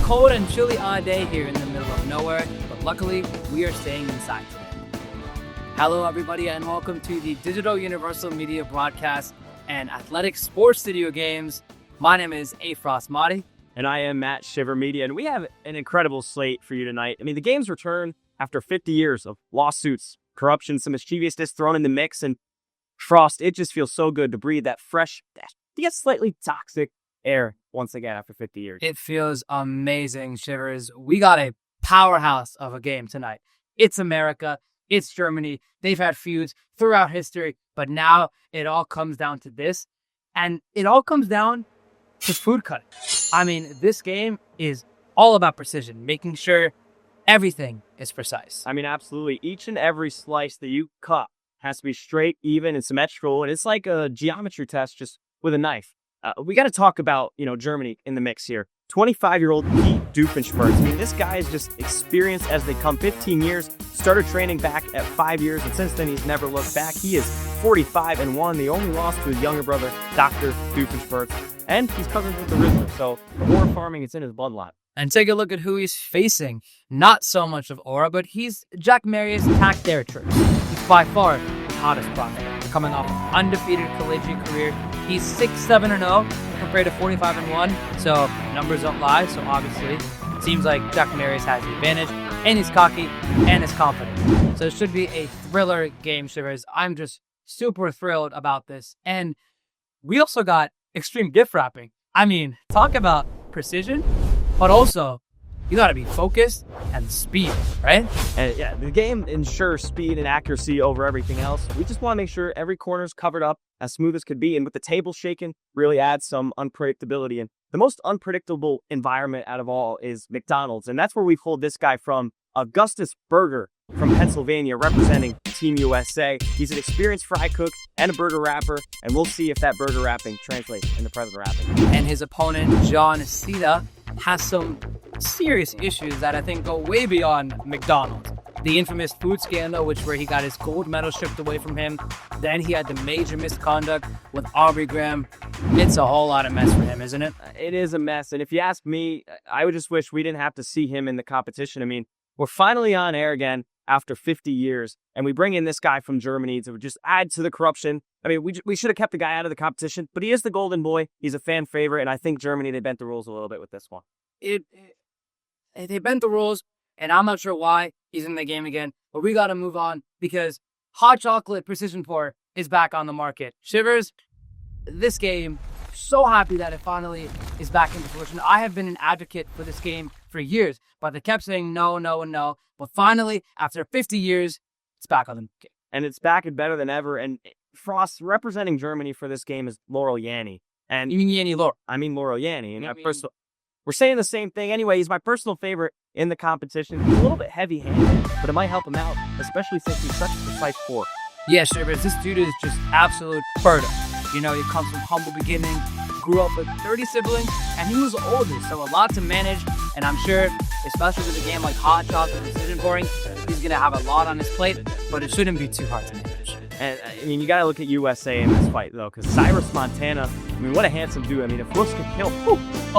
cold and chilly odd day here in the middle of nowhere, but luckily we are staying inside today. Hello everybody and welcome to the Digital Universal Media broadcast and athletic sports video games. My name is Afros Mahdi. And I am Matt Shiver Media, and we have an incredible slate for you tonight. I mean, the games return after 50 years of lawsuits, corruption, some mischievousness thrown in the mix, and Frost, it just feels so good to breathe that fresh, yet slightly toxic air once again after 50 years. It feels amazing, Shivers. We got a powerhouse of a game tonight. It's America. It's Germany. They've had feuds throughout history, but now it all comes down to this, and it all comes down to food cutting. I mean, this game is all about precision, making sure everything is precise. I mean, absolutely. Each and every slice that you cut has to be straight, even, and symmetrical, and it's like a geometry test just with a knife. We got to talk about, Germany in the mix here. 25-year-old Pete Doofenshmirtz. I mean, this guy is just experienced as they come. 15 years, started training back at 5 years, and since then he's never looked back. He is 45-1, the only loss to his younger brother, Dr. Doofenshmirtz, and he's cousins with the Riddler, so Aura farming, it's in his bloodline. And take a look at who he's facing. Not so much of Aura, but he's Jack Marius Takderchuk. He's by far the hottest prospect, coming off an undefeated collegiate career. He's 6-7-0 compared to 45-1, so numbers don't lie. So obviously, it seems like Jack Marius has the advantage, and he's cocky, and is confident. So it should be a thriller game, Shivers. I'm just super thrilled about this. And we also got extreme gift wrapping. I mean, talk about precision, but also you got to be focused and speed, right? And yeah, the game ensures speed and accuracy over everything else. We just want to make sure every corner is covered up as smooth as could be. And with the table shaken, really adds some unpredictability. And the most unpredictable environment out of all is McDonald's. And that's where we pulled this guy from, Augustus Burger from Pennsylvania, representing Team USA. He's an experienced fry cook and a burger wrapper. And we'll see if that burger wrapping translates into present wrapping. And his opponent, John Cena, has some serious issues that I think go way beyond McDonald's. The infamous food scandal, where he got his gold medal stripped away from him. Then he had the major misconduct with Aubrey Graham. It's a whole lot of mess for him, isn't it? It is a mess. And if you ask me, I would just wish we didn't have to see him in the competition. I mean, we're finally on air again after 50 years, and we bring in this guy from Germany to just add to the corruption. I mean, we should have kept the guy out of the competition, but he is the golden boy. He's a fan favorite, and I think Germany, they bent the rules a little bit with this one. They bent the rules, and I'm not sure why he's in the game again, but we got to move on because hot chocolate precision pour is back on the market. Shivers, this game, so happy that it finally is back into fruition. I have been an advocate for this game for years, but they kept saying no, and no. But finally, after 50 years, it's back on the market. And it's back and better than ever. And Frost, representing Germany for this game is Laurel Yanny. And you mean Yanny Laurel? I mean Laurel Yanny. And we're saying the same thing anyway. He's my personal favorite in the competition. He's a little bit heavy-handed, but it might help him out, especially since he's such a precise pour. Yeah, sure, but this dude is just absolute fertile. He comes from humble beginnings, grew up with 30 siblings, and he was older, so a lot to manage. And I'm sure, especially with a game like Hot Chocolate Precision Pouring, he's going to have a lot on his plate, but it shouldn't be too hard to manage. And, I mean, you got to look at USA in this fight, though, because Cyrus Montana, I mean, what a handsome dude. I mean, if looks can kill,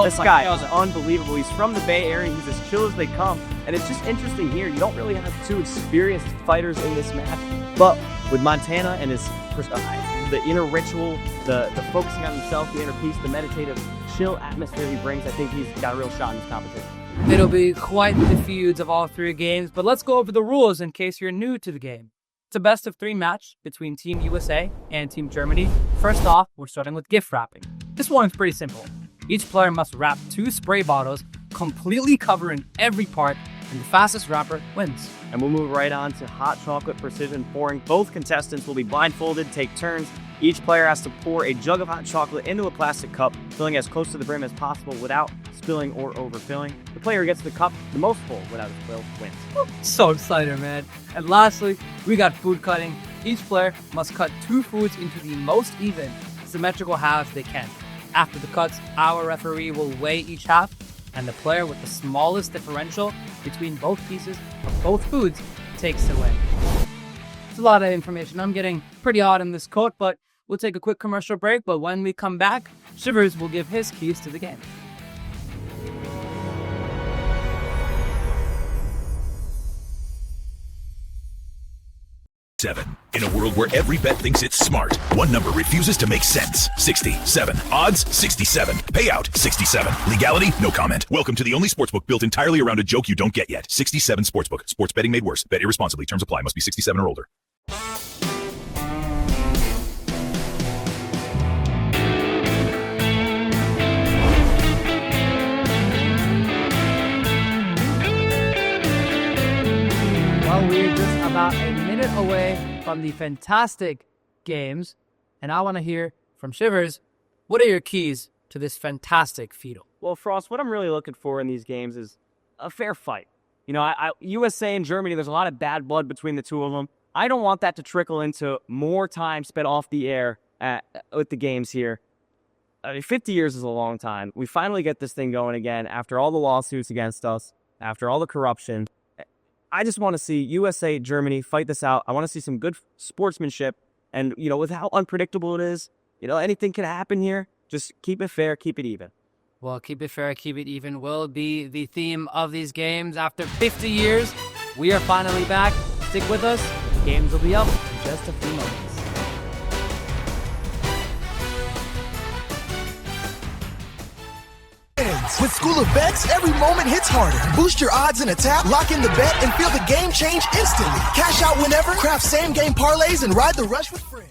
this guy is unbelievable. He's from the Bay Area. He's as chill as they come. And it's just interesting here. You don't really have two experienced fighters in this match, but with Montana and his the inner ritual, the focusing on himself, the inner peace, the meditative, chill atmosphere he brings, I think he's got a real shot in this competition. It'll be quite the feuds of all three games, but let's go over the rules in case you're new to the game. It's a best-of-3 match between Team USA and Team Germany. First off, we're starting with gift wrapping. This one's pretty simple. Each player must wrap 2 spray bottles, completely covering every part, and the fastest wrapper wins. And we'll move right on to hot chocolate precision pouring. Both contestants will be blindfolded, take turns. Each player has to pour a jug of hot chocolate into a plastic cup, filling as close to the brim as possible without spilling or overfilling. The player who gets the cup the most full without a spill wins. So excited, man. And lastly, we got food cutting. Each player must cut 2 foods into the most even, symmetrical halves they can. After the cuts, our referee will weigh each half, and the player with the smallest differential between both pieces of both foods takes the win. It's a lot of information. I'm getting pretty odd in this quote, but we'll take a quick commercial break. But when we come back, Shivers will give his keys to the game. 7. In a world where every bet thinks it's smart, one number refuses to make sense. 67. Odds, 67. Payout, 67. Legality, no comment. Welcome to the only sportsbook built entirely around a joke you don't get yet. 67 Sportsbook. Sports betting made worse. Bet irresponsibly. Terms apply. Must be 67 or older. Well, we're just about a minute away from the fantastic games, and I want to hear from Shivers, what are your keys to this fantastic fetal? Well, Frost, what I'm really looking for in these games is a fair fight. You know, USA and Germany, there's a lot of bad blood between the two of them. I don't want that to trickle into more time spent off the air with the games here. I mean, 50 years is a long time. We finally get this thing going again after all the lawsuits against us, after all the corruption. I just want to see USA, Germany fight this out. I want to see some good sportsmanship. And, you know, with how unpredictable it is, you know, anything can happen here. Just keep it fair, keep it even. Well, keep it fair, keep it even will be the theme of these games. After 50 years, we are finally back. Stick with us. The games will be up in just a few moments. With School of Bets, every moment hits harder. Boost your odds in a tap, lock in the bet, and feel the game change instantly. Cash out whenever, craft same-game parlays, and ride the rush with friends.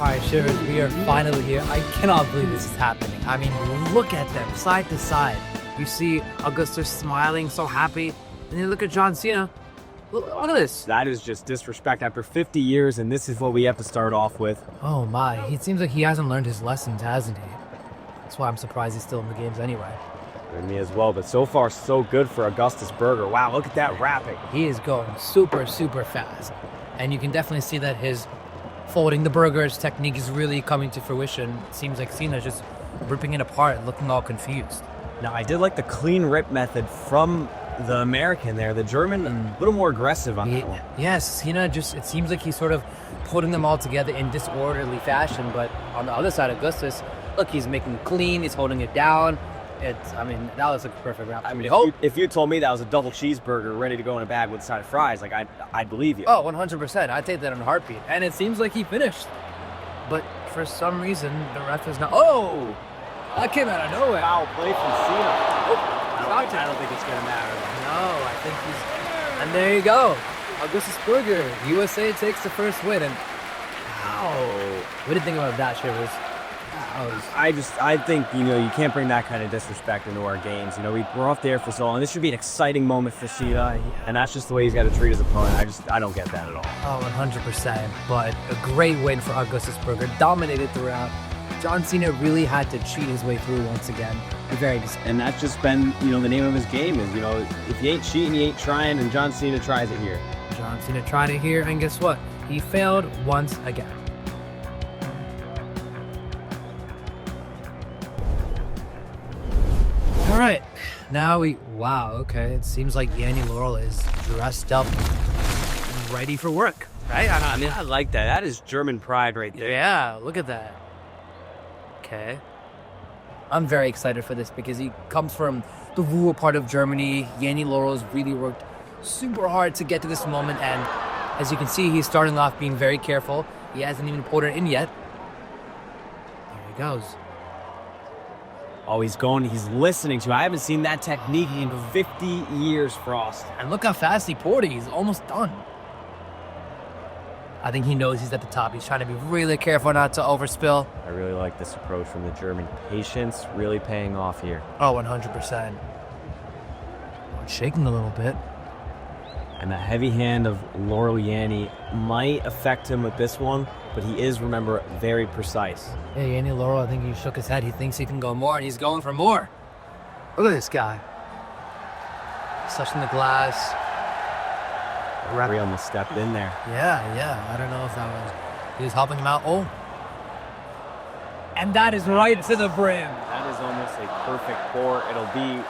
All right, Shivers, we are finally here. I cannot believe this is happening. I mean, look at them, side to side. You see Augustus smiling, so happy. And then look at John Cena. Look at this. That is just disrespect after 50 years, and this is what we have to start off with. Oh my, it seems like he hasn't learned his lessons, hasn't he? That's why I'm surprised he's still in the games anyway. And me as well, but so far so good for Augustus Burger. Wow, look at that wrapping. He is going super, super fast. And you can definitely see that his folding the burgers technique is really coming to fruition. It seems like Cena's just ripping it apart, looking all confused. Now, I did like the clean rip method from the American there. The German, a little more aggressive on that one. Yes, Cena just, it seems like he's sort of putting them all together in disorderly fashion, but on the other side, Augustus, look, he's making it clean, he's holding it down. I mean, that was a perfect round. I mean, if you told me that was a double cheeseburger ready to go in a bag with a side of fries, like, I'd believe you. Oh, 100%. I'd take that in a heartbeat. And it seems like he finished. But for some reason, the ref is not... Oh! That came out of nowhere. Foul play from Cena. I don't think it's going to matter. No, I think he's... And there you go. Augustus Burger. USA takes the first win. And... Wow. What do you think about that, Shivers? I think, you know, you can't bring that kind of disrespect into our games. You know, we're off the air for so long. This should be an exciting moment for Cena, and that's just the way he's got to treat his opponent. I don't get that at all. Oh, 100%. But a great win for Augustus Burger. Dominated throughout. John Cena really had to cheat his way through once again. Very disappointing. And that's just been, you know, the name of his game is, you know, if you ain't cheating, you ain't trying, and John Cena tries it here. John Cena tried it here, and guess what? He failed once again. All right, now wow, okay, it seems like Yanni Laurel is dressed up, ready for work, right? I mean, I like that. That is German pride right there. Yeah, look at that. Okay. I'm very excited for this because he comes from the rural part of Germany. Yanni Laurel has really worked super hard to get to this moment, and as you can see, he's starting off being very careful. He hasn't even pulled it in yet. There he goes. Oh, he's listening to it. I haven't seen that technique in 50 years, Frost. And look how fast he poured it. He's almost done. I think he knows he's at the top. He's trying to be really careful not to overspill. I really like this approach from the German. Patience really paying off here. Oh, 100%. Shaking a little bit. And the heavy hand of Laurel Yanni might affect him with this one, but he is, remember, very precise. Yeah, Yanni Laurel, I think he shook his head. He thinks he can go more, and he's going for more. Look at this guy. Touching the glass. Referee almost stepped in there. Yeah. I don't know if that was... He was helping him out. Oh. And that is right to the brim. That is almost a perfect pour. It'll be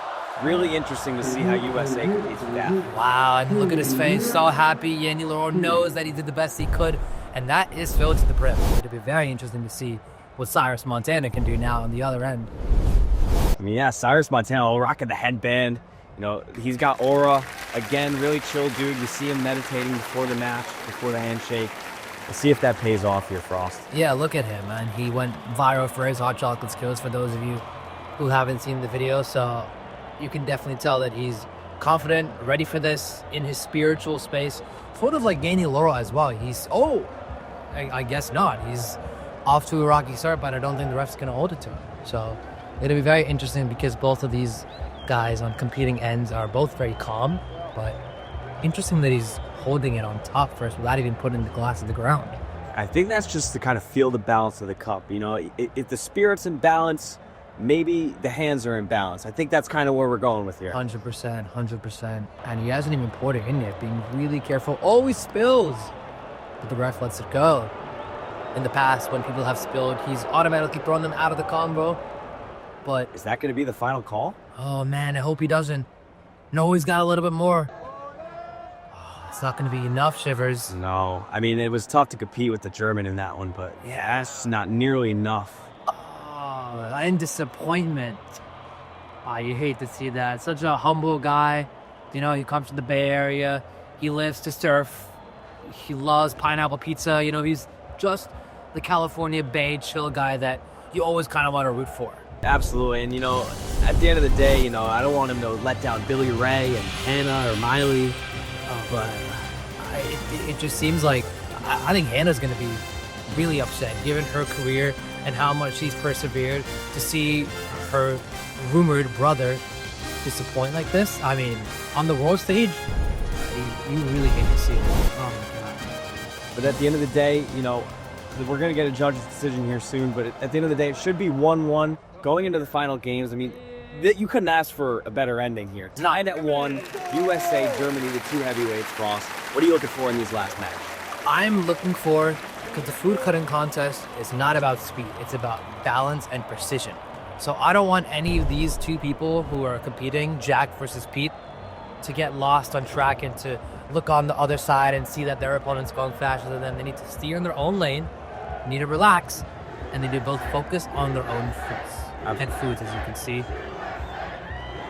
really interesting to see how USA competes with that. Wow, and look at his face, so happy. Yanni Leroux knows that he did the best he could, and that is filled to the brim. It'll be very interesting to see what Cyrus Montana can do now on the other end. I mean, yeah, Cyrus Montana rocking the headband. You know, he's got aura. Again, really chill dude. You see him meditating before the match, before the handshake. We'll see if that pays off here, Frost. Yeah, look at him, man. He went viral for his hot chocolate skills, for those of you who haven't seen the video. So you can definitely tell that he's confident, ready for this, in his spiritual space. Sort of like Yanni Leroux as well. I guess not. He's off to a rocky start, but I don't think the ref's going to hold it to him. So it'll be very interesting because both of these guys on competing ends are both very calm, but interesting that he's holding it on top first without even putting the glass to the ground. I think that's just to kind of feel the balance of the cup. You know, if the spirit's in balance, maybe the hands are in balance. I think that's kind of where we're going with here. 100%. And he hasn't even poured it in yet, being really careful. Always spills, but the ref lets it go. In the past, when people have spilled, he's automatically thrown them out of the combo. But Is that going to be the final call? oh man, I hope he doesn't. No, he's got a little bit more. It's not going to be enough, Shivers. No. I mean, it was tough to compete with the German in that one, but yeah, that's not nearly enough. Oh, and disappointment. You hate to see that. Such a humble guy. You know, he comes from the Bay Area. He lives to surf. He loves pineapple pizza. You know, he's just the California Bay chill guy that you always kind of want to root for. Absolutely. And, you know, at the end of the day, you know, I don't want him to let down Billy Ray and Hannah or Miley. But it just seems like I think Hannah's going to be really upset given her career and how much she's persevered to see her rumored brother disappoint like this. I mean, on the world stage, you really hate to see it. Oh my God. But at the end of the day, you know, we're going to get a judge's decision here soon. But at the end of the day, it should be 1-1 going into the final games. I mean, you couldn't ask for a better ending here. Tied at 1, USA, Germany, the two heavyweights, Frost. What are you looking for in these last matches? I'm looking for, because the food cutting contest is not about speed, it's about balance and precision. So I don't want any of these two people who are competing, Jack versus Pete, to get lost on track and to look on the other side and see that their opponent's going faster than them. They need to steer in their own lane, need to relax, and they do both focus on their own foods, as you can see.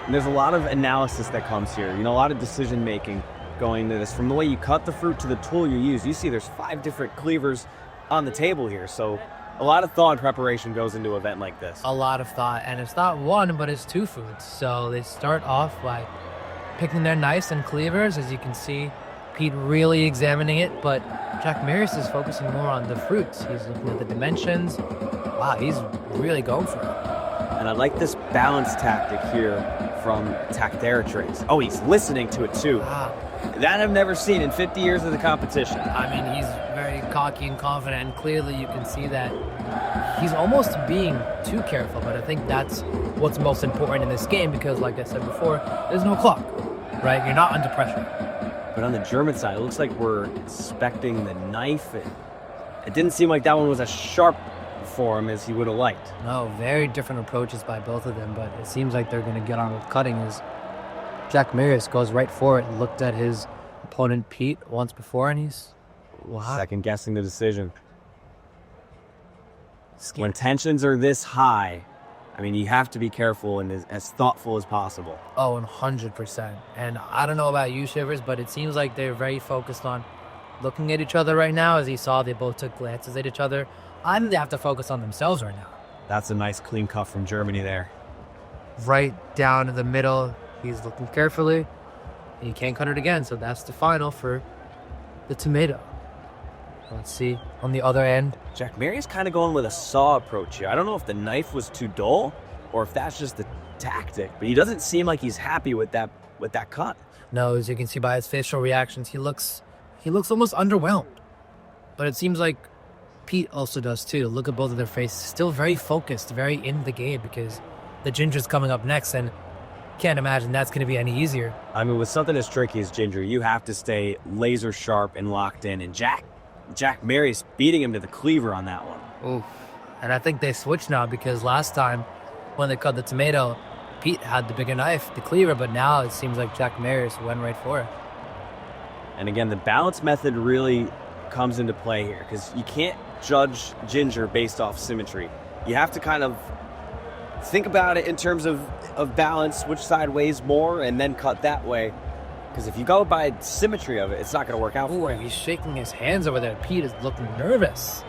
And there's a lot of analysis that comes here. You know, a lot of decision making going into this. From the way you cut the fruit to the tool you use, you see there's 5 different cleavers on the table here. So a lot of thought and preparation goes into an event like this. A lot of thought, and it's not one, but it's 2 foods. So they start off by picking their knives and cleavers, as you can see. Pete really examining it, but Jack Marius is focusing more on the fruits. He's looking at the dimensions. Wow, he's really going for it. And I like this balance tactic here from Tacteratrix. Oh, he's listening to it too. Wow. That I've never seen in 50 years of the competition. I mean, he's very cocky and confident, and clearly you can see that he's almost being too careful, but I think that's what's most important in this game because, like I said before, there's no clock, right? You're not under pressure. But on the German side, it looks like we're inspecting the knife. It didn't seem like that one was as sharp for him as he would have liked. No, very different approaches by both of them, but it seems like they're going to get on with cutting as Jack Marius goes right for it and looked at his opponent Pete once before, and he's second guessing the decision. When tensions are this high, I mean, you have to be careful and as thoughtful as possible. Oh, 100%. And I don't know about you, Shivers, but it seems like they're very focused on looking at each other right now. As you saw, they both took glances at each other. I think they have to focus on themselves right now. That's a nice clean cut from Germany there. Right down in the middle. He's looking carefully. He can't cut it again, so that's the final for the tomato. Let's see on the other end. Jack Marius kind of going with a saw approach here. I don't know if the knife was too dull or if that's just the tactic, but he doesn't seem like he's happy with that cut. No, as you can see by his facial reactions, he looks almost underwhelmed. But it seems like Pete also does too. Look at both of their faces. Still very focused, very in the game because the Ginger's coming up next and can't imagine that's going to be any easier. I mean, with something as tricky as Ginger, you have to stay laser sharp and locked in. And Jack Marius beating him to the cleaver on that one. Oof. And I think they switched now because last time when they cut the tomato, Pete had the bigger knife, the cleaver, but now it seems like Jack Marius went right for it. And again, the balance method really comes into play here because you can't judge ginger based off symmetry. You have to kind of think about it in terms of balance, which side weighs more, and then cut that way. Because if you go by symmetry of it, it's not going to work out. Ooh, he's shaking his hands over there. Pete is looking nervous.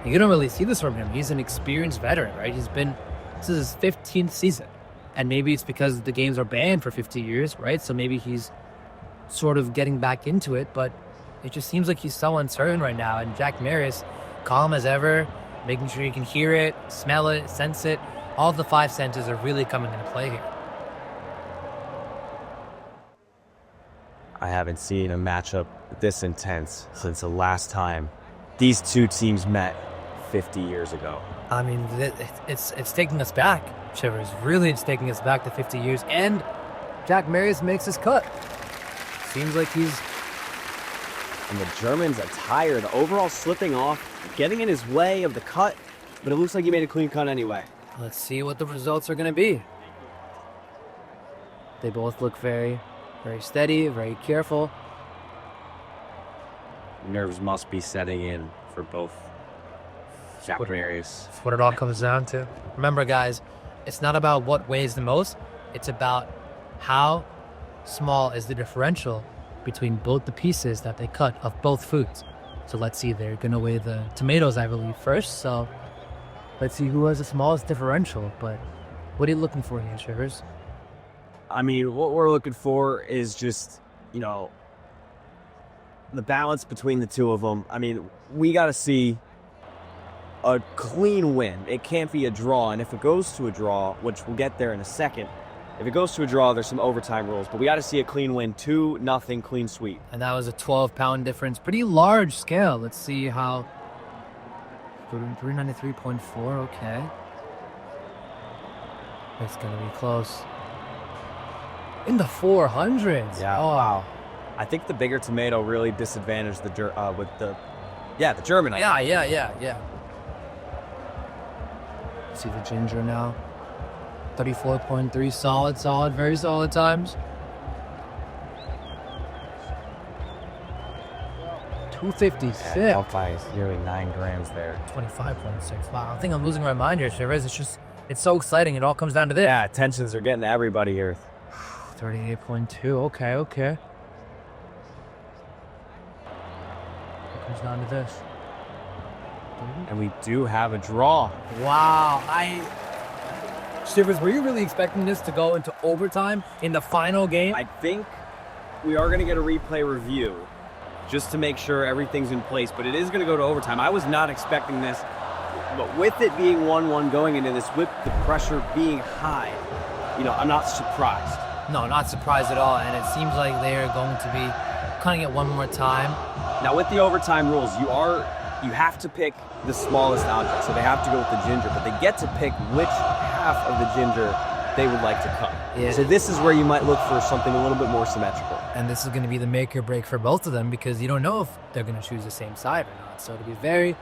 You don't really see this from him. He's an experienced veteran, right? This is his 15th season. And maybe it's because the games are banned for 50 years, right? So maybe he's sort of getting back into it, but it just seems like he's so uncertain right now. And Jack Marius, calm as ever, making sure you can hear it, smell it, sense it. All the five senses are really coming into play here. I haven't seen a matchup this intense since the last time these two teams met 50 years ago. I mean, it's taking us back, Shivers. Really, it's taking us back to 50 years. And Jack Marius makes his cut. Seems like he's... And the Germans are tired, overall slipping off, getting in his way of the cut, but it looks like he made a clean cut anyway. Let's see what the results are going to be. They both look very, very steady, very careful. Nerves must be setting in for both Jack Marius. That's what it all comes down to. Remember, guys, it's not about what weighs the most. It's about how small is the differential between both the pieces that they cut of both foods. So let's see, they're going to weigh the tomatoes, I believe, first. So let's see who has the smallest differential. But what are you looking for here, Shivers? I mean, what we're looking for is just, the balance between the two of them. I mean, we got to see a clean win. It can't be a draw. And if it goes to a draw, which we'll get there in a second, if it goes to a draw, there's some overtime rules. But we got to see a clean win, 2-0 clean sweep. And that was a 12-pound difference. Pretty large scale. Let's see how... 393.4, okay. It's going to be close. In the 400s. Yeah, oh. Wow. I think the bigger tomato really disadvantaged the German. Yeah. See the ginger now. 34.3, solid, very solid times. 256. Yeah, off by nearly 9 grams there. 25.6. Wow, I think I'm losing my mind here, Shivers. It's so exciting. It all comes down to this. Yeah, tensions are getting to everybody here. 38.2. Okay. It comes down to this. And we do have a draw. Wow. Shivers, were you really expecting this to go into overtime in the final game? I think we are going to get a replay review just to make sure everything's in place, but it is going to go to overtime. I was not expecting this, but with it being 1-1 going into this, with the pressure being high, I'm not surprised. No, not surprised at all, and it seems like they are going to be cutting it one more time. Now, with the overtime rules, you have to pick the smallest object, so they have to go with the ginger, but they get to pick which half of the ginger they would like to cut. Yeah. So this is where you might look for something a little bit more symmetrical. And this is going to be the make or break for both of them because you don't know if they're going to choose the same side or not. So it'll be very,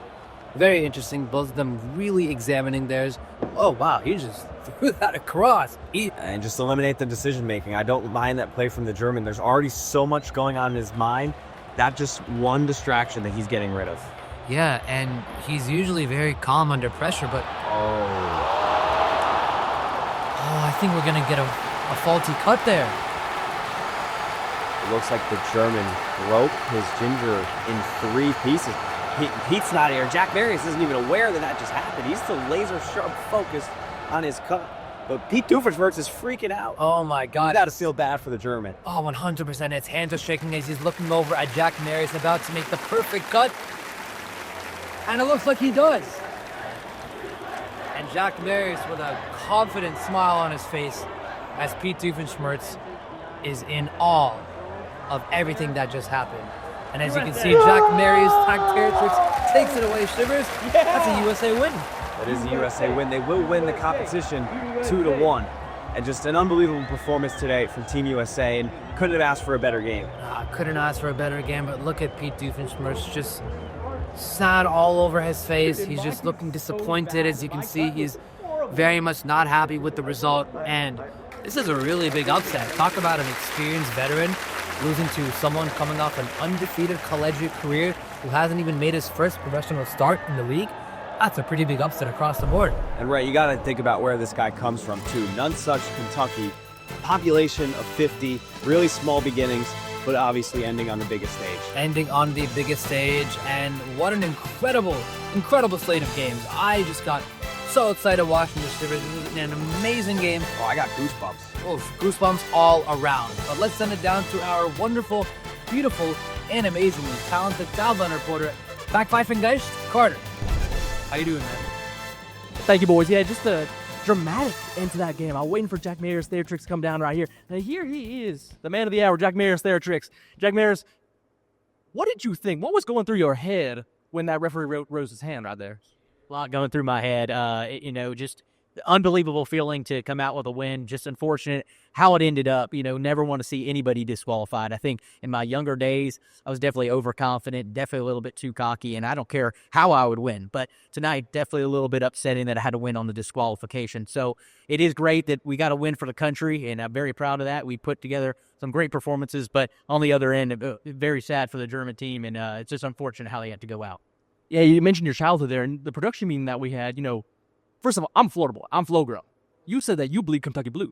very interesting. Both of them really examining theirs. Oh, wow, he just threw that across. And just eliminate the decision making. I don't mind that play from the German. There's already so much going on in his mind. That's just one distraction that he's getting rid of. Yeah, and he's usually very calm under pressure, but... Oh, I think we're going to get a faulty cut there. It looks like the German broke his ginger in 3 pieces. Pete's not here. Jack Marius isn't even aware that just happened. He's still laser sharp focused on his cut. But Pete Doofenshmirtz is freaking out. Oh, my God. You got to feel bad for the German. Oh, 100%. His hands are shaking as he's looking over at Jack Marius, about to make the perfect cut. And it looks like he does. And Jack Marius with a confident smile on his face as Pete Doofenshmirtz is in awe of everything that just happened. And as you can see, Jack Marius takes it away, Shivers. That's a USA win. That is a USA win. They will win the competition 2-1. And just an unbelievable performance today from Team USA, and couldn't have asked for a better game. Couldn't ask for a better game, but look at Pete Doofenshmirtz just sad all over his face. He's just looking disappointed. As you can see, he's very much not happy with the result. And this is a really big upset. Talk about an experienced veteran losing to someone coming off an undefeated collegiate career who hasn't even made his first professional start in the league. That's a pretty big upset across the board. And Ray, you got to think about where this guy comes from too. None Such, Kentucky, population of 50, really small beginnings, but obviously ending on the biggest stage. Ending on the biggest stage, and what an incredible slate of games. I just got so excited watching this series. This was an amazing game. Oh, I got goosebumps. Oh, goosebumps all around. But let's send it down to our wonderful, beautiful, and amazingly talented Southland reporter, Backpfeifengeist, Carter. How you doing, man? Thank you, boys. Yeah, just a dramatic end to that game. I'm waiting for Jack Maris Theratrix to come down right here. And here he is, the man of the hour, Jack Maris Theratrix. Jack Maris, what did you think? What was going through your head when that referee rose his hand right there? A lot going through my head. Just unbelievable feeling to come out with a win. Just unfortunate how it ended up. Never want to see anybody disqualified. I think in my younger days, I was definitely overconfident, definitely a little bit too cocky, and I don't care how I would win. But tonight, definitely a little bit upsetting that I had to win on the disqualification. So it is great that we got a win for the country, and I'm very proud of that. We put together some great performances, but on the other end, very sad for the German team, and it's just unfortunate how they had to go out. Yeah, you mentioned your childhood there, and the production meeting that we had, first of all, I'm Florida boy. I'm Flow Girl. You said that you bleed Kentucky blue.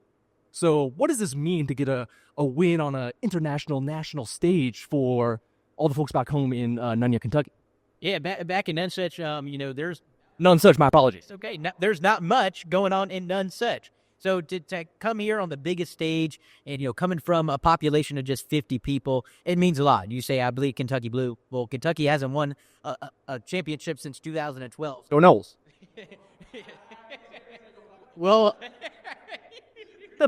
So what does this mean to get a win on an international, national stage for all the folks back home in Nunya, Kentucky? Yeah, back in Nonsuch, there's... Nonsuch, my apologies. It's okay. There's not much going on in Nonsuch. So to come here on the biggest stage and, coming from a population of just 50 people, it means a lot. You say, I bleed Kentucky blue. Well, Kentucky hasn't won a championship since 2012. Go Knowles. Well, you're the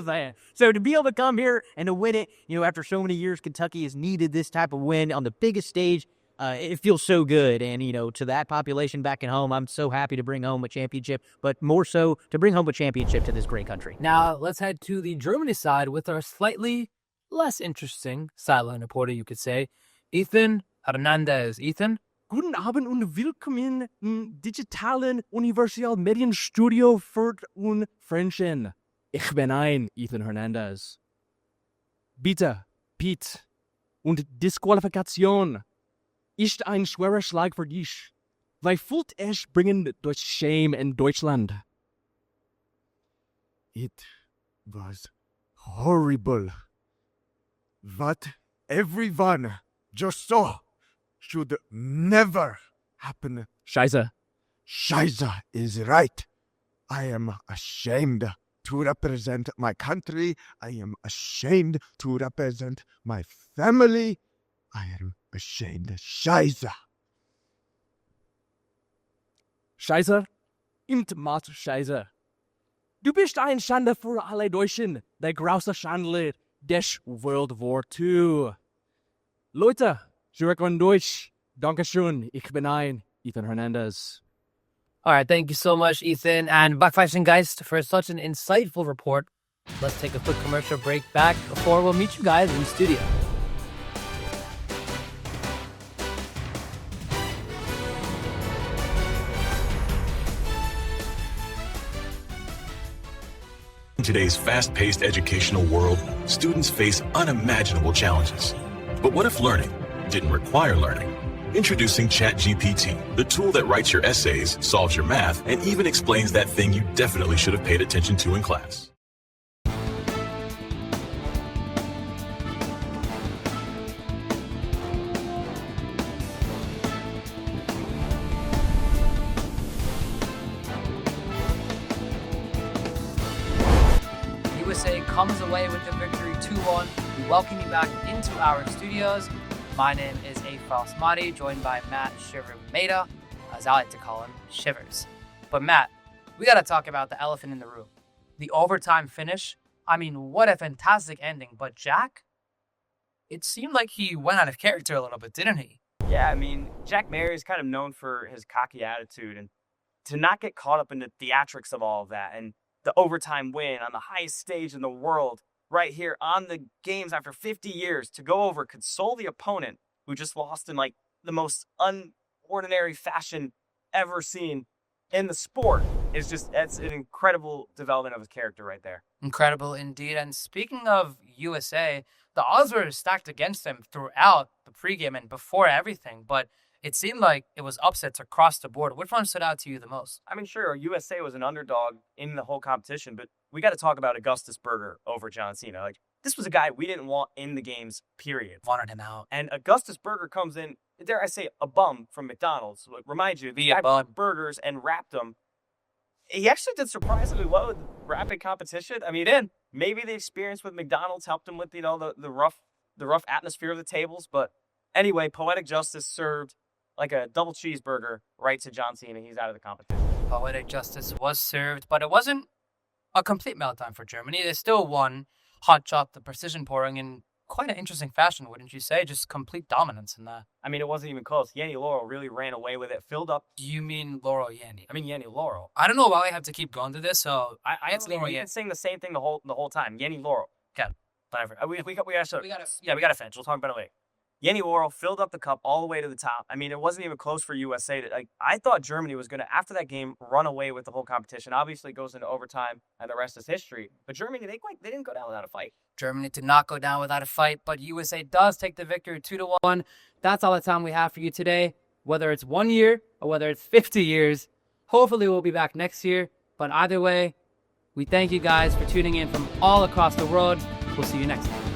man. So to be able to come here and to win it, after so many years, Kentucky has needed this type of win on the biggest stage. It feels so good. And, to that population back at home, I'm so happy to bring home a championship, but more so to bring home a championship to this great country. Now, let's head to the Germany side with our slightly less interesting sideline reporter, you could say, Ethan Hernandez. Ethan? Guten Abend und willkommen im digitalen Universal Medienstudio Fürth und Frenchen. Ich bin Ethan Hernandez. Bitte, Pete und Disqualifikation ist ein schwerer Schlag für dich. Weil fühlt es bringen durch Shame in Deutschland? It was horrible. What everyone just saw should never happen. Scheiße. Scheiße is right. I am ashamed to represent my country. I am ashamed to represent my family. I am ashamed. Scheiße. Scheiße? Intimat Scheiße. Du bist ein Schande für alle Deutschen. Der große Schande des World War II. Leute, zurück on Deutsch. Dankeschön. Ich bin Ethan Hernandez. All right, thank you so much, Ethan, and Backpfeifengeist for such an insightful report. Let's take a quick commercial break back before we'll meet you guys in the studio. In today's fast-paced educational world, students face unimaginable challenges. But what if learning didn't require learning? Introducing ChatGPT, the tool that writes your essays, solves your math, and even explains that thing you definitely should have paid attention to in class. USA comes away with the victory 2-1. We welcome you back into our studios. My name is Afros Mahdi, joined by Matt Shiver Maida, as I like to call him, Shivers. But Matt, we got to talk about the elephant in the room. The overtime finish. I mean, what a fantastic ending. But Jack, it seemed like he went out of character a little bit, didn't he? Yeah, I mean, Jack Mary is kind of known for his cocky attitude, and to not get caught up in the theatrics of all of that and the overtime win on the highest stage in the world, right here on the games after 50 years, to go over, console the opponent who just lost in like the most ordinary fashion ever seen in the sport. It's an incredible development of his character right there. Incredible indeed. And speaking of USA, the odds were stacked against him throughout the pregame and before everything, but it seemed like it was upsets across the board. Which one stood out to you the most? I mean, sure, USA was an underdog in the whole competition, but we got to talk about Augustus Berger over John Cena. Like, this was a guy we didn't want in the games, period. Wanted him out. And Augustus Berger comes in, dare I say, a bum from McDonald's. Like, remind you, the guy bought burgers and wrapped them. He actually did surprisingly well with rapid competition. I mean, maybe the experience with McDonald's helped him with, the rough atmosphere of the tables. But anyway, Poetic Justice served like a double cheeseburger right to John Cena. He's out of the competition. Poetic Justice was served, but it wasn't a complete meltdown for Germany. They still won, hot shot the precision pouring in quite an interesting fashion, wouldn't you say? Just complete dominance in that. I mean, it wasn't even close. Yanni Laurel really ran away with it, filled up. You mean Laurel Yanni? I mean, Yanni Laurel. I don't know why I have to keep going to this, so I have to You've been saying the same thing the whole time. Yanni Laurel. Okay, whatever. We gotta finish. We'll talk about it later. Yanni Laurel filled up the cup all the way to the top. I mean, it wasn't even close for USA. I thought Germany was going to, after that game, run away with the whole competition. Obviously, it goes into overtime, and the rest is history. But Germany, they didn't go down without a fight. Germany did not go down without a fight, but USA does take the victory 2-1. That's all the time we have for you today. Whether it's 1 year or whether it's 50 years, hopefully we'll be back next year. But either way, we thank you guys for tuning in from all across the world. We'll see you next time.